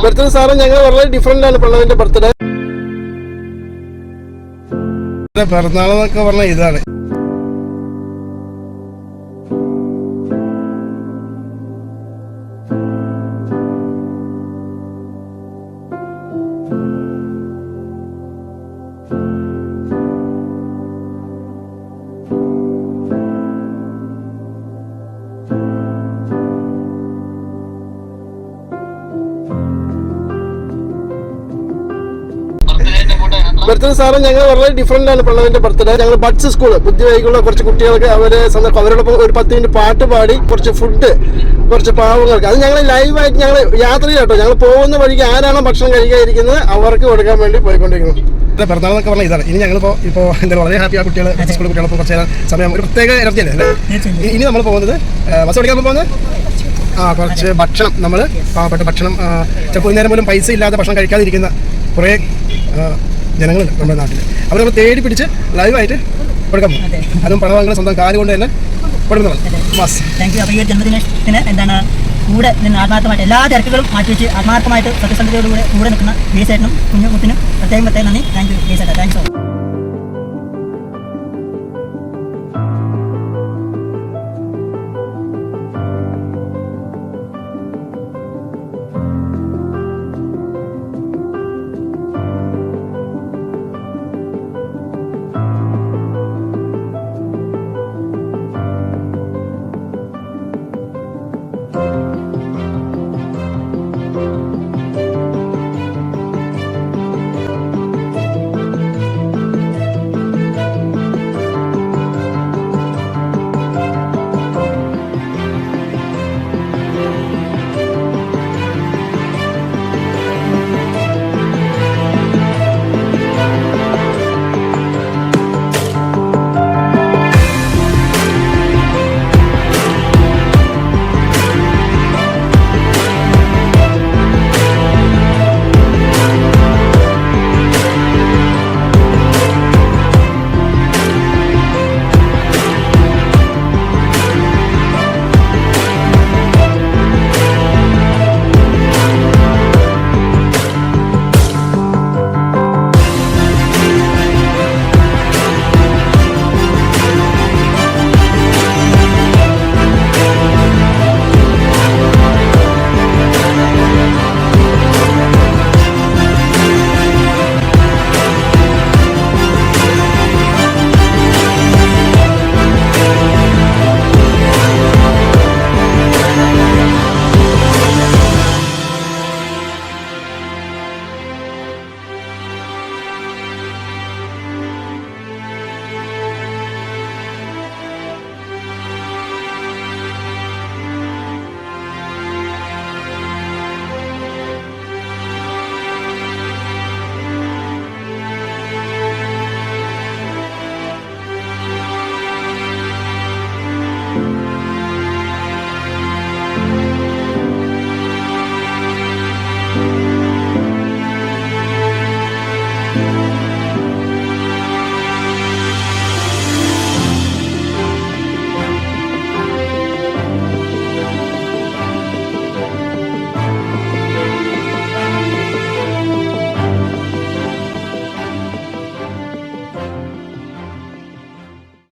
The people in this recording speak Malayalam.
ബർത്ത്ഡേ സാറ് ഞങ്ങൾ വളരെ ഡിഫറെന്റ് ആണ് പ്രണവിന്റെ ബർത്ത്ഡേ. പിറന്നാളെന്നൊക്കെ പറഞ്ഞാൽ ഇതാണ്. ബർത്ത്ഡേ സാറ് ഞങ്ങൾ വളരെ ഡിഫറെന്റ് ആണ് പ്രണവിന്റെ ബർത്ത്ഡേ. ഞങ്ങൾ ബഡ്സ് സ്കൂള് ബുദ്ധിവൈകുള്ള കുറച്ച് കുട്ടികൾക്ക് അവരോടൊപ്പം ഒരു 10 മിനിറ്റ് പാട്ട് പാടി കുറച്ച് ഫുഡ് കുറച്ച് പാവങ്ങൾക്ക് അത് ഞങ്ങൾ ലൈവായിട്ട് ഞങ്ങൾ യാത്രയിലാട്ടോ ഞങ്ങൾ പോകുന്ന വഴിക്ക് ആരാണോ ഭക്ഷണം കഴിക്കാതിരിക്കുന്നത് അവർക്ക് കൊടുക്കാൻ വേണ്ടി പോയിക്കൊണ്ടിരിക്കുന്നു. പിറന്നാളെന്നൊക്കെ പറഞ്ഞാൽ ഇതാണ്. ഇനി ഞങ്ങളിപ്പോൾ എന്തായാലും വളരെ ഹാപ്പി ആ കുട്ടികൾ സ്കൂൾ കുട്ടികളൊപ്പം കുറച്ച് സമയം ഒരു പ്രത്യേക എനർജി അല്ലേ. ഇനി നമ്മൾ പോകുന്നത് ബസ് ഓടിക്കാൻ പോകുന്നത് കുറച്ച് ഭക്ഷണം നമ്മൾ പാവപ്പെട്ട ഭക്ഷണം ചിലപ്പോൾ നേരം പോലും പൈസ ഇല്ലാതെ ഭക്ഷണം കഴിക്കാതിരിക്കുന്ന കുറേ ജനങ്ങളുണ്ട് നമ്മുടെ നാട്ടിൽ. അവർ നമ്മൾ തേടി പിടിച്ച് ലൈവായിട്ട് കൊടുക്കാൻ പോകും. അതും പണവാങ്ങളുടെ സ്വന്തം കാര്യം കൊണ്ട് തന്നെ കൊടുക്കുന്നതാണ്. Thank you. അപ്പോൾ ഈ ഒരു ജന്മദിനത്തിന് എന്താണ് കൂടെ നിന്ന് ആത്മാർത്ഥമായിട്ട് എല്ലാ തിരക്കുകളും മാറ്റിവെച്ച് ആത്മാർത്ഥമായിട്ട് സത്യസന്ധതയോടുകൂടെ കൂടെ നിൽക്കുന്ന ഗ്രേസേട്ടനും കുഞ്ഞുമുത്തിനും പ്രത്യേകം നന്ദി. താങ്ക് യു ഗ്രേസേട്ടാ. താങ്ക്സ്.